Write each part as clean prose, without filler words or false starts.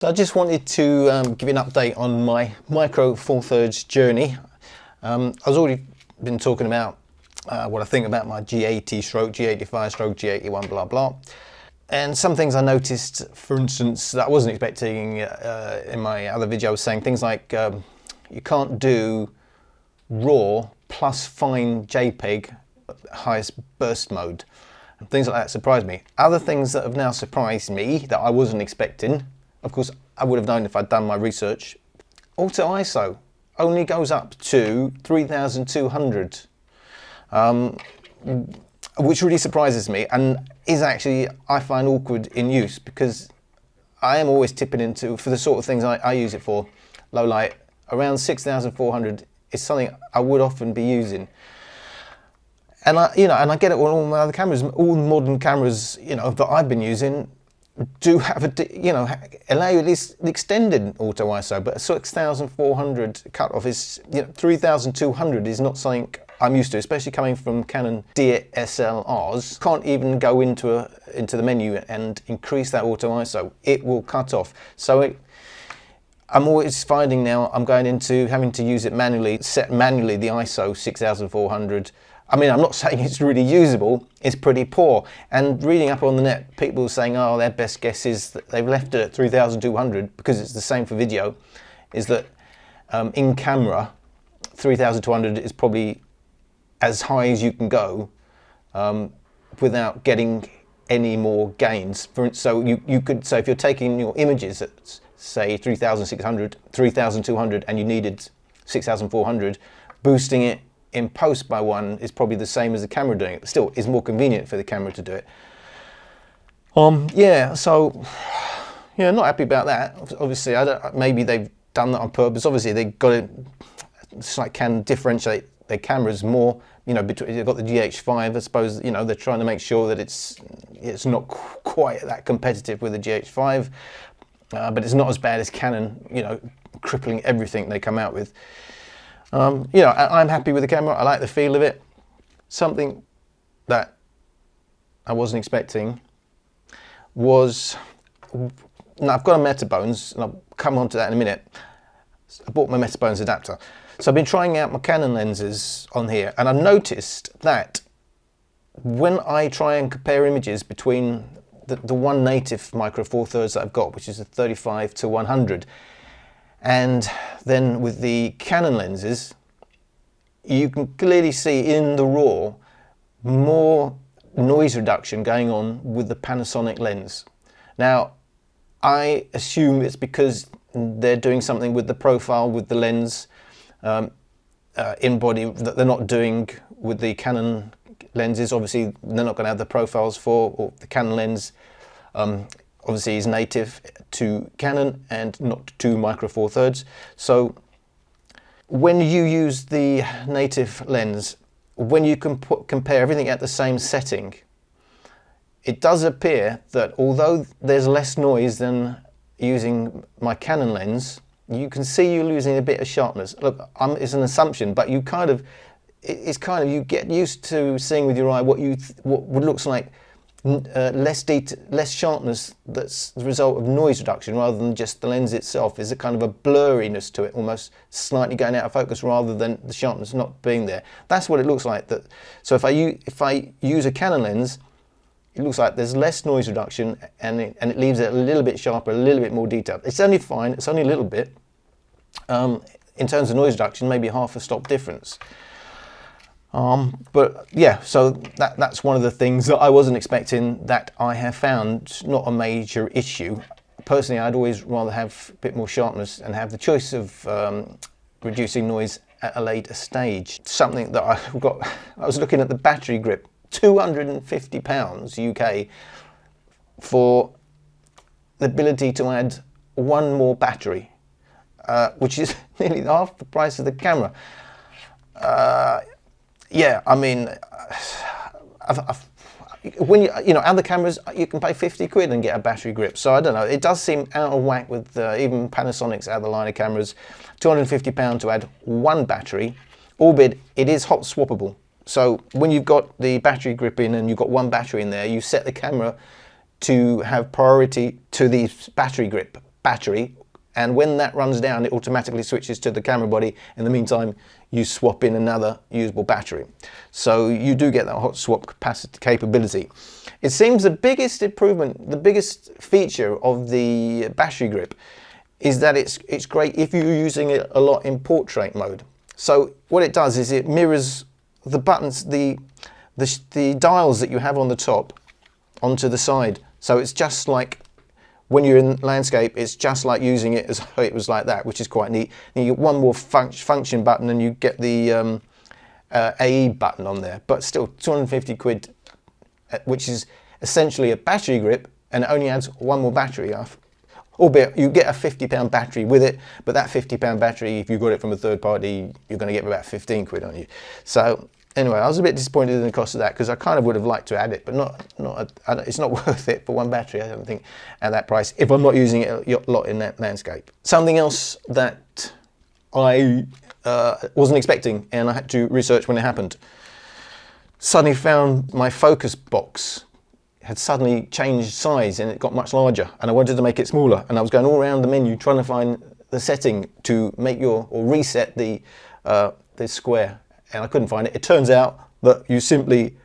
So I just wanted to give you an update on my Micro Four Thirds journey. I've already been talking about what I think about my G80 stroke, G85 stroke, G81 blah blah. And some things I noticed, for instance, that I wasn't expecting in my other video. I was saying things like you can't do RAW plus fine JPEG highest burst mode. And things like that surprised me. Other things that have now surprised me that I wasn't expecting, of course I would have known if I'd done my research. Auto ISO only goes up to 3200, which really surprises me and is actually, I find, awkward in use, because I am always tipping into, for the sort of things I use it for, low light, around 6400 is something I would often be using. And I get it on all my other cameras. All modern cameras, that I've been using do have allow you at least the extended auto ISO, but 6400 cutoff is, 3200 is not something I'm used to, especially coming from Canon DSLRs. Can't even go into the menu and increase that auto ISO. It will cut off. So I'm always finding now I'm going into having to use it manually, set manually the ISO 6400. I mean, I'm not saying it's really usable, it's pretty poor. And reading up on the net, people saying, oh, their best guess is that they've left it at 3200 because it's the same for video, is that in camera, 3200 is probably as high as you can go without getting any more gains. So you could say if you're taking your images at, say, 3600, 3200, and you needed 6400, boosting it in post by one is probably the same as the camera doing it, but still is more convenient for the camera to do it. Not happy about that. Obviously, maybe they've done that on purpose. Obviously, they got it. It's like Canon differentiate their cameras more. Between, they've got the GH5. I suppose they're trying to make sure that it's not quite that competitive with the GH5, but it's not as bad as Canon. Crippling everything they come out with. I'm happy with the camera. I like the feel of it. Something that I wasn't expecting was, now I've got a Metabones, and I'll come on to that in a minute. I bought my Metabones adapter. So I've been trying out my Canon lenses on here, and I've noticed that when I try and compare images between the one native Micro Four Thirds that I've got, which is a 35 to 100, and then with the Canon lenses, you can clearly see in the RAW more noise reduction going on with the Panasonic lens. Now, I assume it's because they're doing something with the profile, with the lens in body that they're not doing with the Canon lenses. Obviously, they're not going to have the profiles for, or the Canon lens obviously is native to Canon and not to Micro Four Thirds. So when you use the native lens, when you can compare everything at the same setting, it does appear that although there's less noise than using my Canon lens, you can see you're losing a bit of sharpness. Look, it's an assumption, but you you get used to seeing with your eye what looks like less sharpness that's the result of noise reduction rather than just the lens itself. Is a kind of a blurriness to it, almost slightly going out of focus rather than the sharpness not being there. That's what it looks like. So if I use a Canon lens, it looks like there's less noise reduction and it leaves it a little bit sharper, a little bit more detailed. It's only fine, it's only a little bit. In terms of noise reduction, maybe half a stop difference. But yeah, so that's one of the things that I wasn't expecting, that I have found not a major issue. Personally, I'd always rather have a bit more sharpness and have the choice of reducing noise at a later stage. Something that I was looking at the battery grip, £250 UK for the ability to add one more battery, which is nearly half the price of the camera. Yeah, I mean, when other cameras, you can pay 50 quid and get a battery grip. So I don't know, it does seem out of whack with even Panasonic's out of the line of cameras. £250 to add one battery, albeit it is hot swappable. So when you've got the battery grip in and you've got one battery in there, you set the camera to have priority to the battery grip. battery, and when that runs down, it automatically switches to the camera body. In the meantime, you swap in another usable battery. So you do get that hot swap capacity capability. It seems the biggest improvement, the biggest feature of the battery grip is that it's great if you're using it a lot in portrait mode. So what it does is it mirrors the buttons, the dials that you have on the top onto the side. So it's just like when you're in landscape, it's just like using it as though it was like that, which is quite neat. And you get one more function button and you get the AE button on there, but still 250 quid, which is essentially a battery grip, and it only adds one more battery off. Albeit you get a £50 battery with it, but that £50 battery, if you got it from a third party, you're going to get about 15 quid on you. So anyway, I was a bit disappointed in the cost of that, because I kind of would have liked to add it, but it's not worth it for one battery, I don't think, at that price, if I'm not using it a lot in that landscape. Something else that I wasn't expecting, and I had to research when it happened. Suddenly found my focus box had suddenly changed size, and it got much larger, and I wanted to make it smaller, and I was going all around the menu trying to find the setting to make or reset the square, and I couldn't find it. It turns out that you simply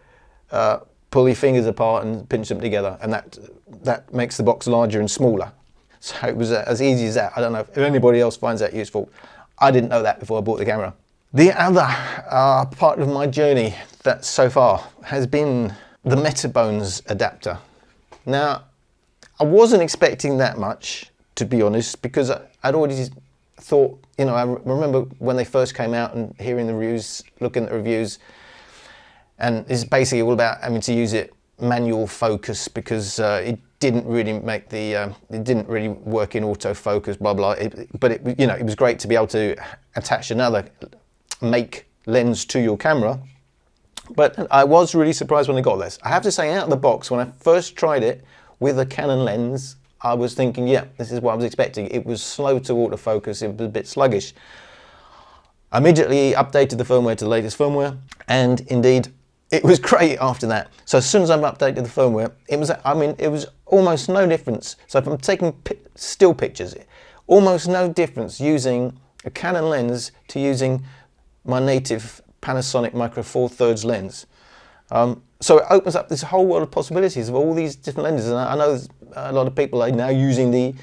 pull your fingers apart and pinch them together, and that makes the box larger and smaller. So it was as easy as that. I don't know if anybody else finds that useful. I didn't know that before I bought the camera. The other part of my journey that so far has been the Metabones adapter. Now, I wasn't expecting that much, to be honest, because I'd already thought, you know, I remember when they first came out and hearing the reviews, looking at the reviews, and it's basically all about having to use it manual focus, because it didn't really make the, it didn't really work in autofocus, blah, blah. But it, you know, it was great to be able to attach another make lens to your camera. But I was really surprised when I got this. I have to say, out of the box, when I first tried it with a Canon lens, I was thinking, yeah, this is what I was expecting. It was slow to autofocus, it was a bit sluggish. I immediately updated the firmware to the latest firmware, and indeed, it was great after that. So as soon as I've updated the firmware, it was, I mean, it was almost no difference. So if I'm taking still pictures, almost no difference using a Canon lens to using my native Panasonic Micro Four Thirds lens. So it opens up this whole world of possibilities of all these different lenses, and I know there's a lot of people are now using the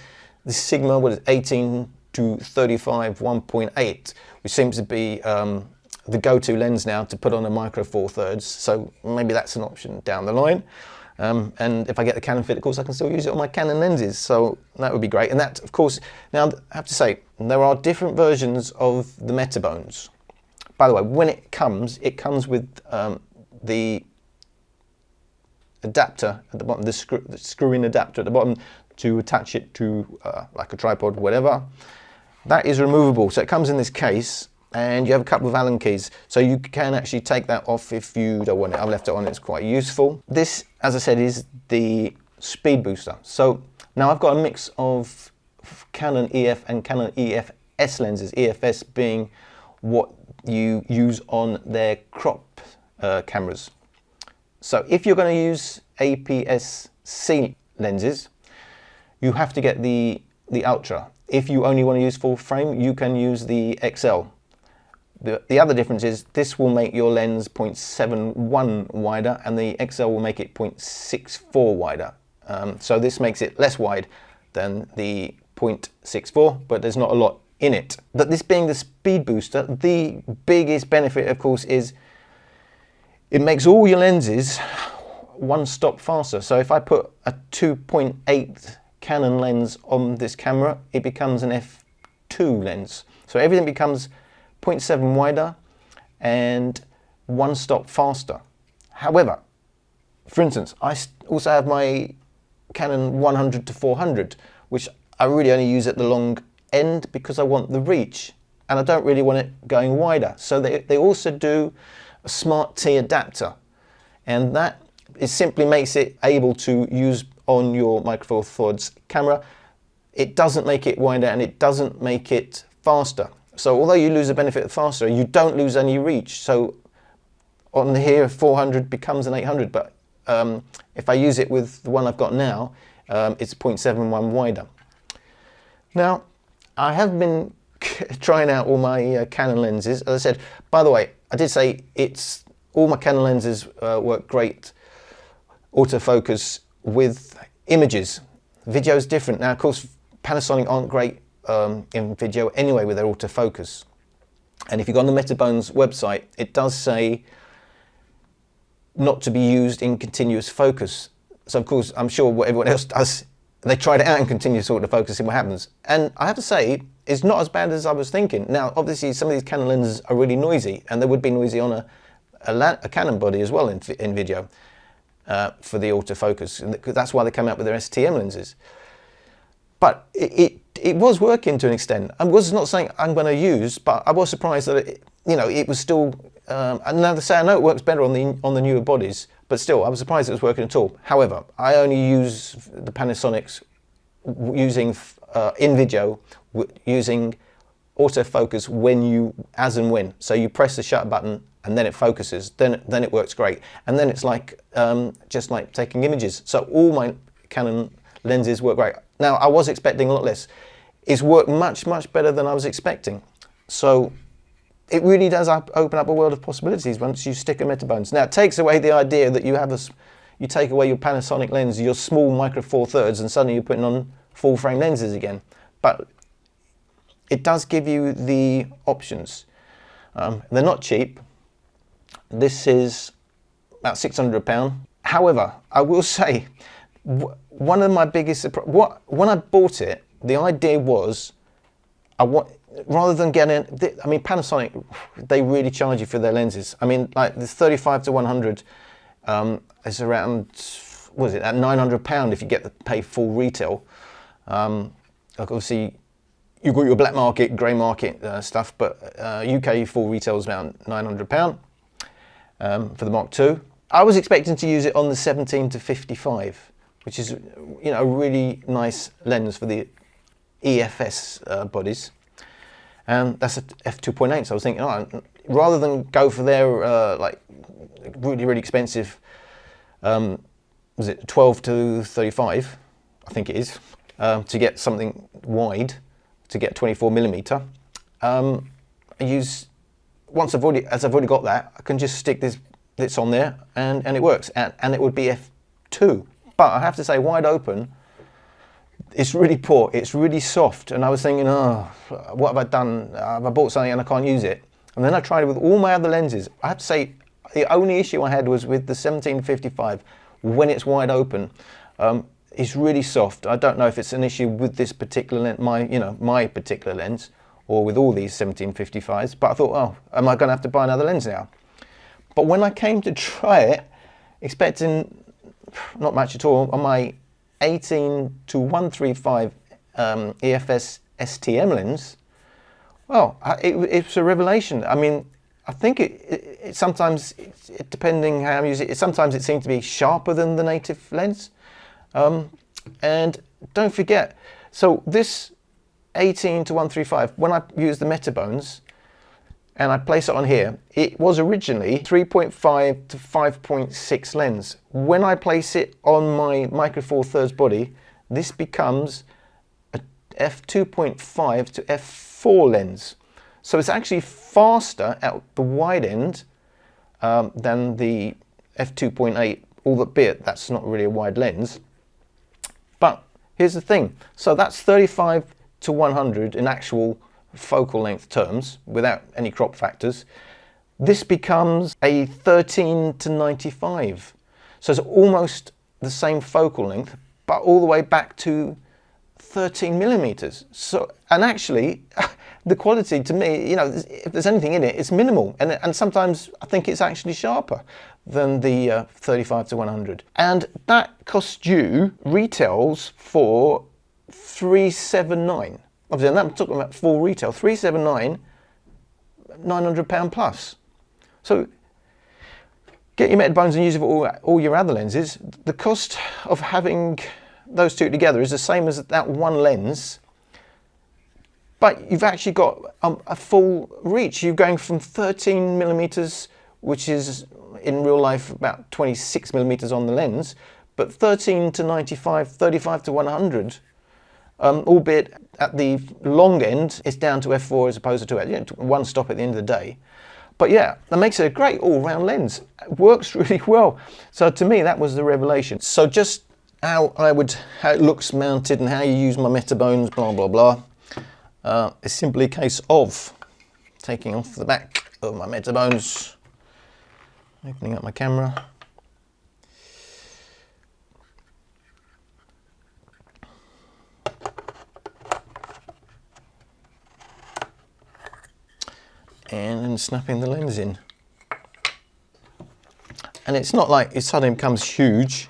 Sigma, what is it, 18 to 35 1.8, which seems to be the go-to lens now to put on a Micro Four Thirds. So maybe that's an option down the line. And if I get the Canon fit, of course, I can still use it on my Canon lenses, so that would be great. And that, of course, now I have to say, there are different versions of the Metabones. By the way, when it comes with the adapter at the bottom, the screw-in adapter at the bottom to attach it to like a tripod, whatever. That is removable, so it comes in this case, and you have a couple of Allen keys, so you can actually take that off if you don't want it. I've left it on, it's quite useful. This, as I said, is the speed booster. So now I've got a mix of Canon EF and Canon EFS lenses, EFS being what you use on their crop cameras. So if you're going to use APS-C lenses, you have to get the Ultra. If you only want to use full frame, you can use the XL. The other difference is this will make your lens 0.71 wider, and the XL will make it 0.64 wider. So this makes it less wide than the 0.64, but there's not a lot in it. But this being the speed booster, the biggest benefit, of course, is it makes all your lenses one stop faster. So if I put a 2.8 Canon lens on this camera, it becomes an f2 lens. So everything becomes 0.7 wider and one stop faster. However, for instance, I also have my Canon 100 to 400, which I really only use at the long end because I want the reach, and I don't really want it going wider. So they also do a Smart T adapter, and that simply makes it able to use on your Micro Four Thirds camera. It doesn't make it wider and it doesn't make it faster. So although you lose the benefit of faster, you don't lose any reach. So on here, 400 becomes an 800, but if I use it with the one I've got now, it's 0.71 wider. Now, I have been trying out all my Canon lenses. As I said, by the way, I did say all my Canon lenses work great autofocus with images. Video is different. Now, of course, Panasonic aren't great in video anyway with their autofocus. And if you go on the Metabones website, it does say not to be used in continuous focus. So, of course, I'm sure what everyone else does, they tried it out in continuous autofocus, see what happens. And I have to say, it's not as bad as I was thinking. Now, obviously, some of these Canon lenses are really noisy, and they would be noisy on a Canon body as well in video for the autofocus. And that's why they came out with their STM lenses. But it was working to an extent. I was not saying I'm going to use, but I was surprised that it was still. And now they say I know it works better on the newer bodies, but still I was surprised it was working at all. However, I only use the Panasonics using in video using autofocus as and when. So you press the shutter button and then it focuses. Then it works great. And then it's like just like taking images. So all my Canon lenses work great. Now, I was expecting a lot less. It's worked much, much better than I was expecting. So it really does open up a world of possibilities once you stick a Metabones. Now, it takes away the idea that you take away your Panasonic lens, your small micro four thirds, and suddenly you're putting on full frame lenses again. But it does give you the options. They're not cheap. This is about £600. However, I will say, one of my biggest when I bought it, the idea was rather than getting, I mean, Panasonic, they really charge you for their lenses. I mean, like the 35 to 100 is around, what is it, at £900 if you get the pay full retail. Obviously, you've got your black market, grey market stuff, but UK full retail is around £900 for the Mark II. I was expecting to use it on the 17 to 55. Which is, a really nice lens for the EFS bodies. And that's a f2.8, so I was thinking, rather than go for their like really, really expensive, was it 12 to 35, I think it is, to get something wide, to get 24mm, I use, as I've already got that, I can just stick this on there and it works, and it would be f2. But I have to say, wide open, it's really poor, it's really soft. And I was thinking, what have I done? Have I bought something and I can't use it? And then I tried it with all my other lenses. I have to say, the only issue I had was with the 1755, when it's wide open, it's really soft. I don't know if it's an issue with this particular lens, my particular lens, or with all these 1755s, but I thought, am I gonna have to buy another lens now? But when I came to try it, expecting not much at all, on my 18 to 135 EFS STM lens, well, it's a revelation. I mean, I think it sometimes, depending how I'm using it, sometimes it seems to be sharper than the native lens. And don't forget, so this 18 to 135, when I use the Metabones, and I place it on here, it was originally 3.5 to 5.6 lens. When I place it on my micro four thirds body, this becomes a f2.5 to f4 lens. So it's actually faster at the wide end than the f2.8, albeit that's not really a wide lens. But here's the thing, so that's 35 to 100 in actual focal length terms, without any crop factors. This becomes a 13 to 95. So it's almost the same focal length, but all the way back to 13mm. So, and actually, the quality to me, if there's anything in it, it's minimal. And sometimes I think it's actually sharper than the 35 to 100. And that costs you, retails for £379. Obviously, and I'm talking about full retail, £379, £900 plus. So get your Metabones and use it for all your other lenses. The cost of having those two together is the same as that one lens, but you've actually got a full reach. You're going from 13mm, which is in real life about 26mm on the lens, but 13 to 95, 35 to 100. albeit at the long end, it's down to f4 as opposed to 2.8, you know, one stop at the end of the day. But yeah, that makes it a great all-round lens. It works really well. So to me, that was the revelation. So just how it looks mounted and how you use my Metabones, blah, blah, blah. It's simply a case of taking off the back of my Metabones, opening up my camera. And then snapping the lens in. And it's not like it suddenly becomes huge.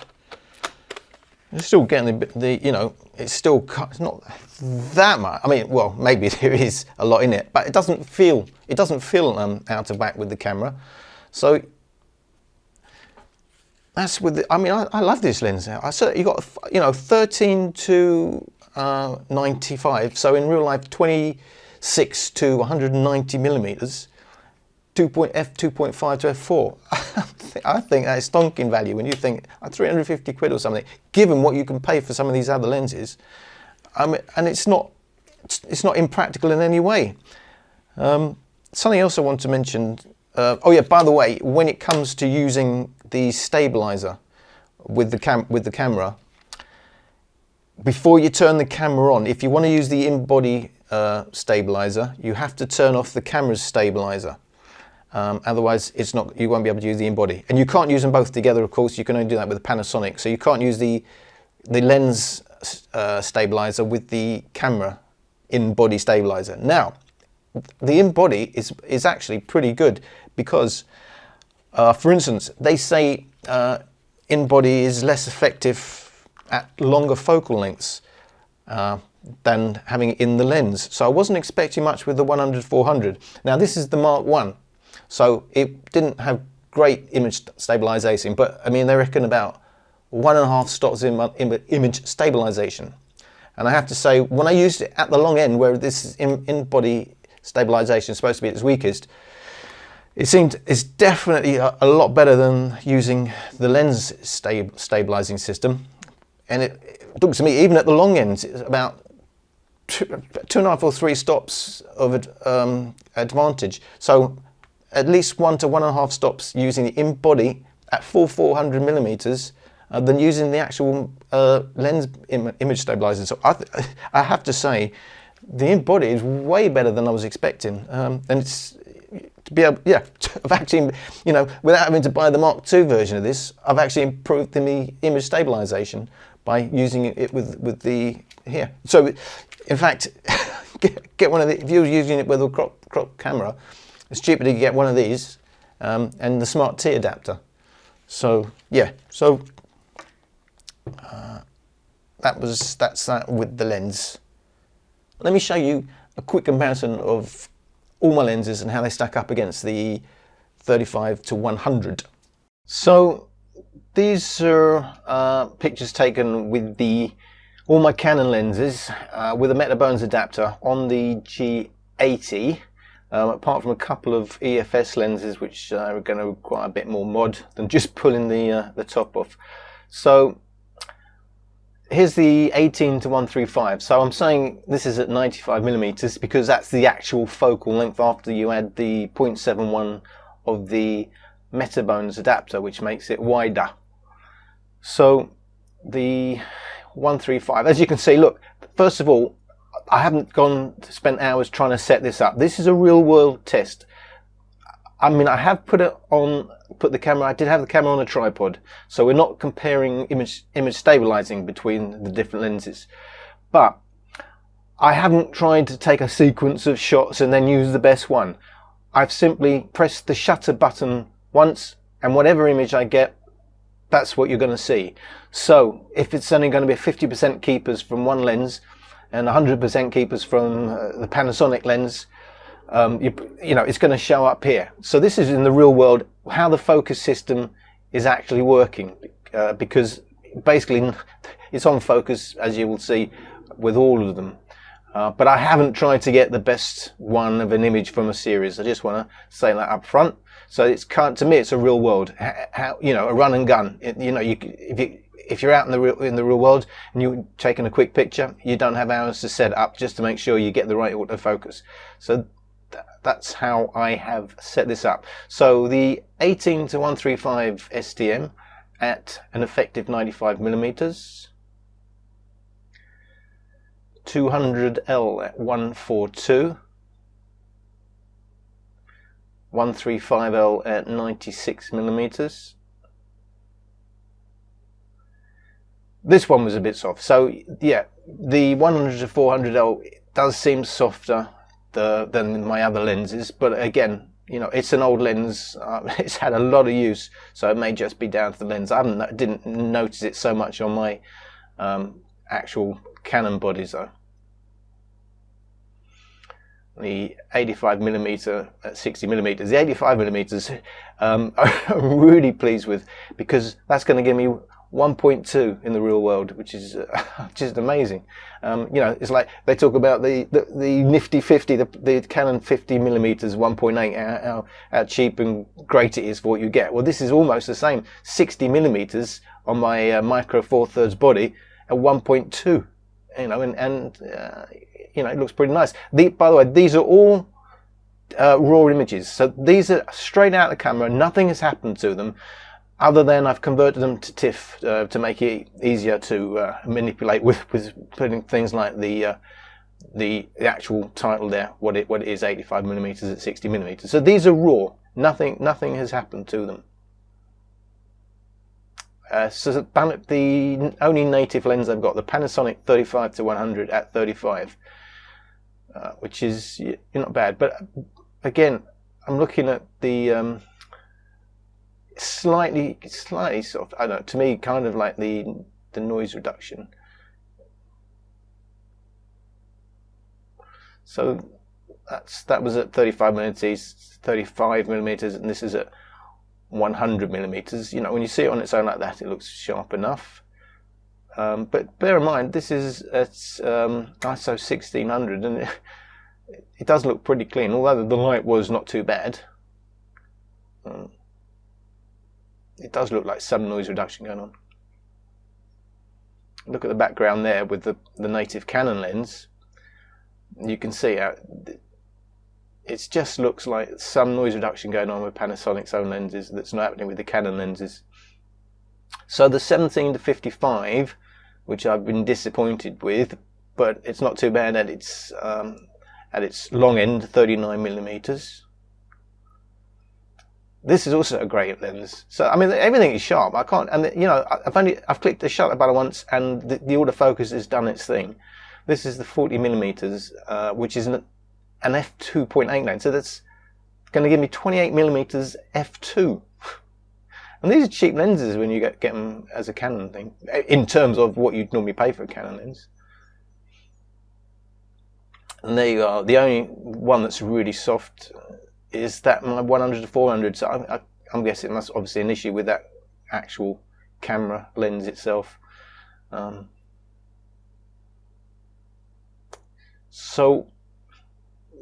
You're still getting the you know, it's not that much. I mean, well, maybe there is a lot in it, but it doesn't feel out of whack with the camera. So that's with the, I mean, I love this lens now. You got, you know, 13 to 95. So in real life, 26 to 190 millimeters, f2.5 to f4. I think that's stonking value when you think 350 quid or something, given what you can pay for some of these other lenses. And it's not impractical in any way. Something else I want to mention. Oh yeah, by the way, when it comes to using the stabilizer with the camera, before you turn the camera on, if you want to use the in-body stabilizer, you have to turn off the camera's stabilizer. Otherwise, you won't be able to use the in-body. And you can't use them both together, of course. You can only do that with the Panasonic. So you can't use the lens stabilizer with the camera in-body stabilizer. Now, the in-body is actually pretty good because, for instance, they say in-body is less effective at longer focal lengths than having it in the lens. So I wasn't expecting much with the 100-400. Now this is the Mark 1, so it didn't have great image stabilization, but I mean, they reckon about 1.5 stops in image stabilization. And I have to say, when I used it at the long end, where this is in-body stabilization is supposed to be at its weakest, it's definitely a lot better than using the lens stabilizing system. And it looks to me, even at the long end, it's about 2.5 or 3 stops of advantage. So at least 1 to 1.5 stops using the in-body at full 400 millimeters than using the actual lens image stabilizer. So I have to say, the in-body is way better than I was expecting, and it's to be able, yeah, I've actually, you know, without having to buy the Mark II version of this, I've actually improved the image stabilization by using it with the here. So, in fact, get one of the, if you're using it with a crop camera, it's cheaper to get one of these and the Smart T adapter. So yeah, so that's that with the lens. Let me show you a quick comparison of all my lenses and how they stack up against the 35 to 100. So these are pictures taken with all my Canon lenses with a Metabones adapter on the G80, apart from a couple of EFS lenses which are going to require a bit more mod than just pulling the top off. So here's the 18 to 135. So I'm saying this is at 95 millimeters because that's the actual focal length after you add the 0.71 of the Metabones adapter, which makes it wider. So the 135, as you can see, look, first of all, I haven't spent hours trying to set this up. This is a real world test. I mean, I have I did have the camera on a tripod, so we're not comparing image stabilizing between the different lenses. But I haven't tried to take a sequence of shots and then use the best one. I've simply pressed the shutter button once, and whatever image I get, that's what you're going to see. So if it's only going to be 50% keepers from one lens and 100% keepers from the Panasonic lens, you know, it's going to show up here. So this is in the real world how the focus system is actually working, because basically it's on focus, as you will see, with all of them. But I haven't tried to get the best one of an image from a series. I just want to say that up front. So to me, it's a real world. How, you know, a run and gun. You know, if you're out in the real world and you're taking a quick picture, you don't have hours to set it up just to make sure you get the right autofocus. So that's how I have set this up. So the 18-135 STM at an effective 95mm, 200L at 142, 135L at 96mm. This one was a bit soft. So yeah, the 100-400L does seem softer than my other lenses, but again, you know, it's an old lens. It's had a lot of use, so it may just be down to the lens. I didn't notice it so much on my actual Canon bodies though. The 85mm at 60mm. The 85mm I'm really pleased with, because that's going to give me 1.2 in the real world, which is just amazing. You know, it's like they talk about the nifty 50, the Canon 50mm 1.8, how cheap and great it is for what you get. Well, this is almost the same, 60mm on my micro 4/3 body at 1.2. You know, and you know, it looks pretty nice. By the way, these are all raw images, so these are straight out of the camera. Nothing has happened to them, other than I've converted them to TIFF to make it easier to manipulate with putting things like the actual title there, what it is, 85mm at 60mm. So these are raw. Nothing has happened to them. So the only native lens I've got, the Panasonic 35-100 at 35, which is not bad. But again, I'm looking at the slightly soft. I don't know, to me, kind of like the noise reduction. So that was at 35mm, and this is at 100mm. You know, when you see it on its own like that, it looks sharp enough. But bear in mind, this is at ISO 1600, and it does look pretty clean, although the light was not too bad. It does look like some noise reduction going on. Look at the background there with the native Canon lens. You can see how it just looks like some noise reduction going on with Panasonic's own lenses that's not happening with the Canon lenses. So the 17-55, which I've been disappointed with, but it's not too bad at its long end, 39mm. This is also a great lens. So I mean, everything is sharp. I can't, and you know, I've clicked the shutter button once, and the autofocus has done its thing. This is the 40mm, which is an f2.8 lens, so that's going to give me 28mm f2. And these are cheap lenses when you get them as a Canon thing, in terms of what you'd normally pay for a Canon lens. And there you are. The only one that's really soft is that my 100-400. So I'm guessing that's obviously an issue with that actual camera lens itself. So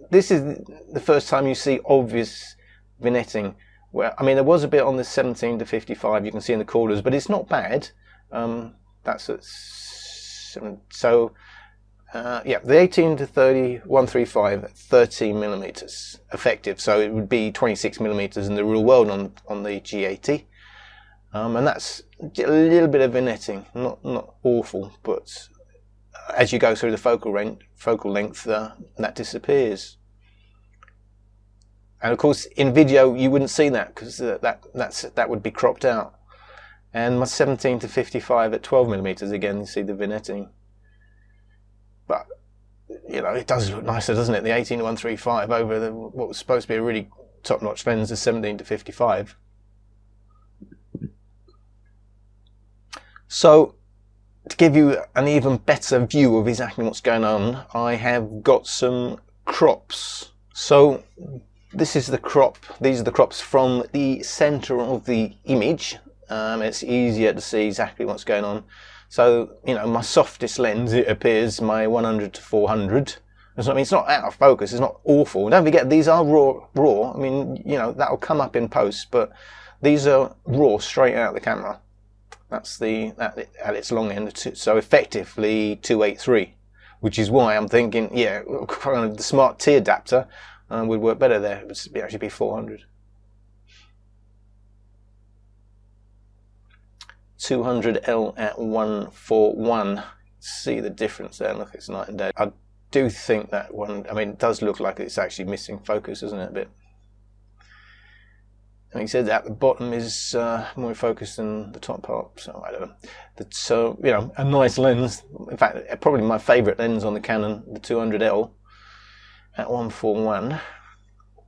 this is the first time you see obvious vignetting. Where, I mean, there was a bit on the 17-55, you can see in the corners, but it's not bad. That's at 7. So yeah, the 18-30 135 at 13mm effective. So it would be 26mm in the real world on the G80, and that's a little bit of vignetting, not awful, but as you go through the focal length, that disappears. And of course, in video you wouldn't see that, because that would be cropped out. And my 17-55 at 12mm, again, you see the vignetting. But you know, it does look nicer, doesn't it? The 18-135 over what was supposed to be a really top-notch lens, the 17-55. So, to give you an even better view of exactly what's going on, I have got some crops. So this is the crop. These are the crops from the center of the image. It's easier to see exactly what's going on. So, you know, my softest lens, it appears, my 100-400. I mean, it's not out of focus, it's not awful. Don't forget, these are raw. I mean, you know, that'll come up in post, but these are raw, straight out of the camera. That's at its long end, so effectively 283, which is why I'm thinking, yeah, the smart T adapter would work better there. It would actually be 400. 200L at 141. See the difference there. Look, it's night and day. I do think that one, I mean, it does look like it's actually missing focus, doesn't it, a bit? And he said at the bottom is more focused than the top part, so I don't know. So, you know, a nice lens. In fact, probably my favourite lens on the Canon, the 200L at 141.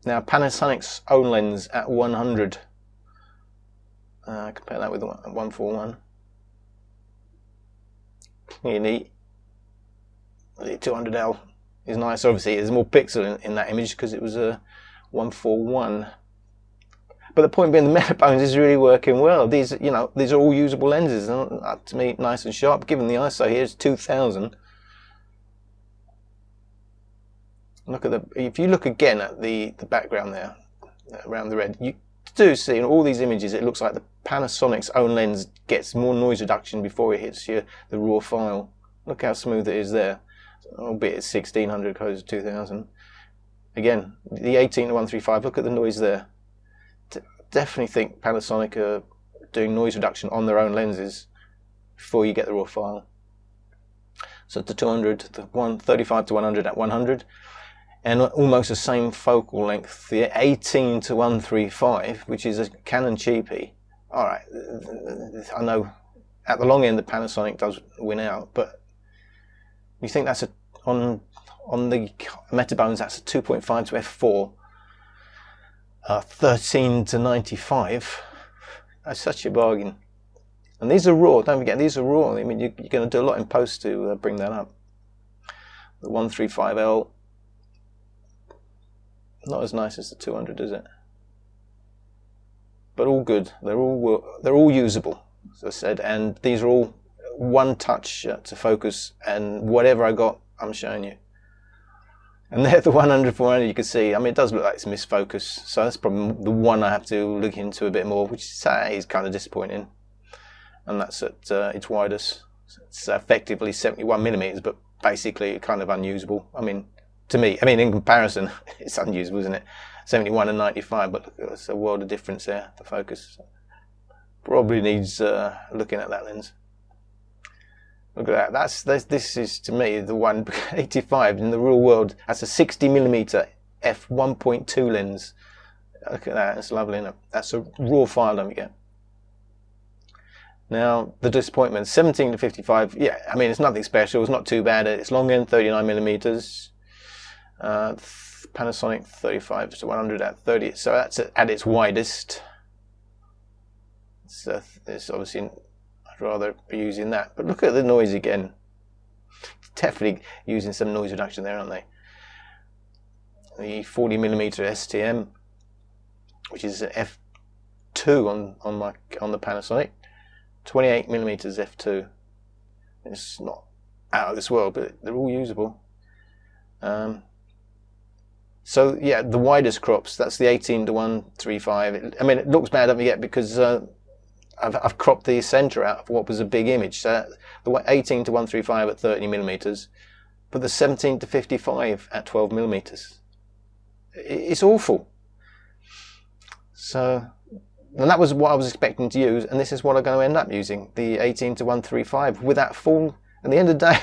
Now, Panasonic's own lens at 100. Compare that with the 141. Clearly, the 200L is nice. Obviously, there's more pixel in that image because it was a 141. But the point being, the Metabones is really working well. These, you know, these are all usable lenses, and to me, nice and sharp. Given the ISO here is 2000. Look at if you look again at the background there, around the red, you do see in all these images, it looks like the Panasonic's own lens gets more noise reduction before it hits the raw file. Look how smooth it is there, albeit it's 1600 close to 2000. Again, the 18 to 135. Look at the noise there. Definitely think Panasonic are doing noise reduction on their own lenses before you get the raw file. So the 200, the 135 to 100 at 100, and almost the same focal length, the 18 to 135, which is a Canon cheapie. All right, I know at the long end the Panasonic does win out, but you think that's on the Metabones, that's a 2.5 to f4. 13 to 95. That's such a bargain. And these are raw. Don't forget, these are raw. I mean, you're going to do a lot in post to bring that up. The 135L, not as nice as the 200, is it? But all good. They're all usable, as I said. And these are all one touch to focus. And whatever I got, I'm showing you. And there, the 100, 400, you can see, I mean, it does look like it's misfocus. So that's probably the one I have to look into a bit more, which is kind of disappointing. And that's at its widest. It's effectively 71mm, but basically kind of unusable. I mean, to me, I mean, in comparison, it's unusable, isn't it? 71 and 95, but there's a world of difference there, the focus. Probably needs looking at that lens. Look at that. This is, to me, the 185 in the real world. That's a 60mm f1.2 lens. Look at that. It's lovely, isn't it? That's a raw file, don't forget. Now, the disappointment, 17 to 55. Yeah, I mean, it's nothing special. It's not too bad. It's long end, 39mm. Panasonic 35 to 100 at 30. So that's at its widest. It's obviously... I'd rather be using that. But look at the noise again. Definitely using some noise reduction there, aren't they? The 40mm STM, which is f2 on the Panasonic. 28mm f2. It's not out of this world, but they're all usable. So yeah, the widest crops, that's the 18 to 135. I mean, it looks bad, don't forget, because I've cropped the center out of what was a big image. So the 18 to 135 at 30mm, but the 17 to 55 at 12mm. It's awful. So, and that was what I was expecting to use, and this is what I'm going to end up using, the 18 to 135 with that full. At the end of the day,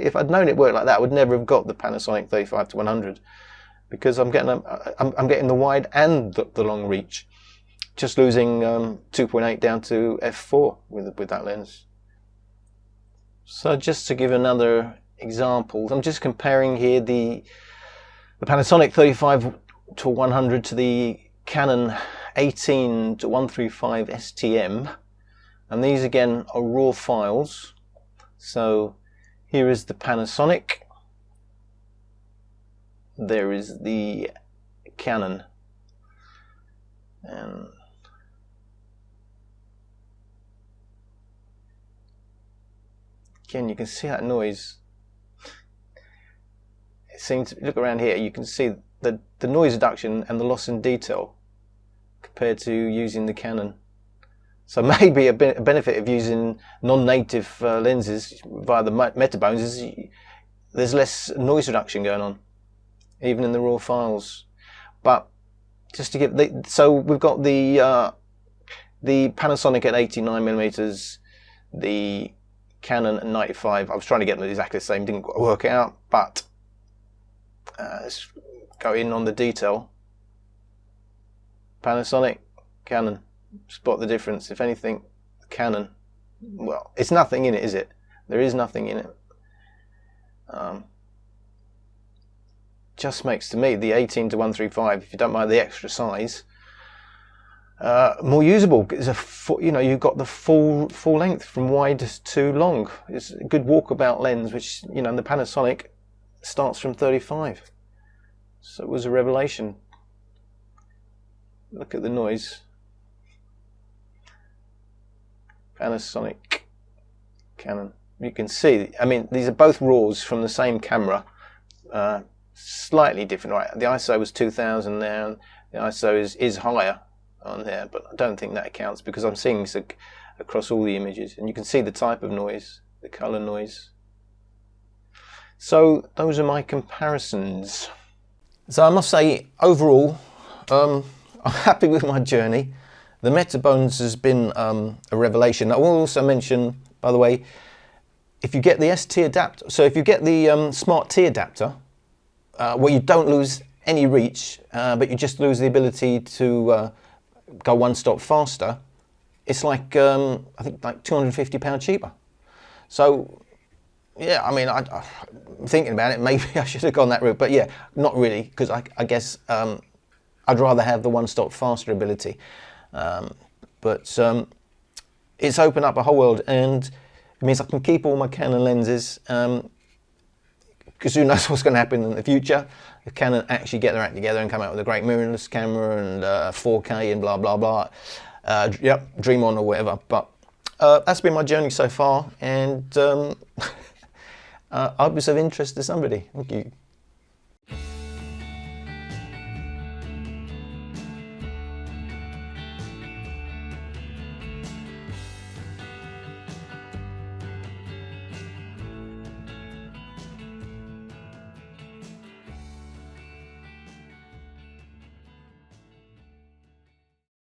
if I'd known it worked like that, I would never have got the Panasonic 35 to 100, because I'm getting the wide and the long reach. Just losing 2.8 down to f4 with that lens. So just to give another example, I'm just comparing here the Panasonic 35 to 100 to the Canon 18 to 135 STM, and these again are raw files. So here is the Panasonic, there is the Canon, and again, you can see that noise. It seems, look around here, you can see the noise reduction and the loss in detail compared to using the Canon. So maybe a benefit of using non-native lenses via the Metabones is there's less noise reduction going on, even in the raw files. But just to give, so we've got the Panasonic at 89mm, the Canon at 95. I was trying to get them exactly the same, didn't work out, but let's go in on the detail. Panasonic, Canon. Spot the difference. If anything, Canon, well, it's nothing in it, is it? There is nothing in it. Just makes to me the 18 to 135, if you don't mind the extra size, more usable. It's you've got the full length from wide to long. It's a good walkabout lens, which the Panasonic starts from 35. So it was a revelation. Look at the noise. Panasonic, Canon. You can see, I mean, these are both RAWs from the same camera, slightly different. Right, the ISO was 2000 there, and the ISO is higher on there, but I don't think that counts because I'm seeing this across all the images, and you can see the type of noise, the color noise. So those are my comparisons. So I must say, overall, I'm happy with my journey. The Metabones has been a revelation. I will also mention, by the way, if you get the ST adapter, so if you get the Smart T adapter, where you don't lose any reach, but you just lose the ability to go one stop faster, it's like, I think like £250 cheaper. So, yeah, I mean, I'm thinking about it, maybe I should have gone that route, but yeah, not really, because I guess I'd rather have the one stop faster ability. But it's opened up a whole world, and it means I can keep all my Canon lenses, because who knows what's going to happen in the future if Canon actually get their act together and come out with a great mirrorless camera and 4K and blah blah blah. Yep, dream on or whatever. But that's been my journey so far, and I hope it's of interest to somebody. Thank you.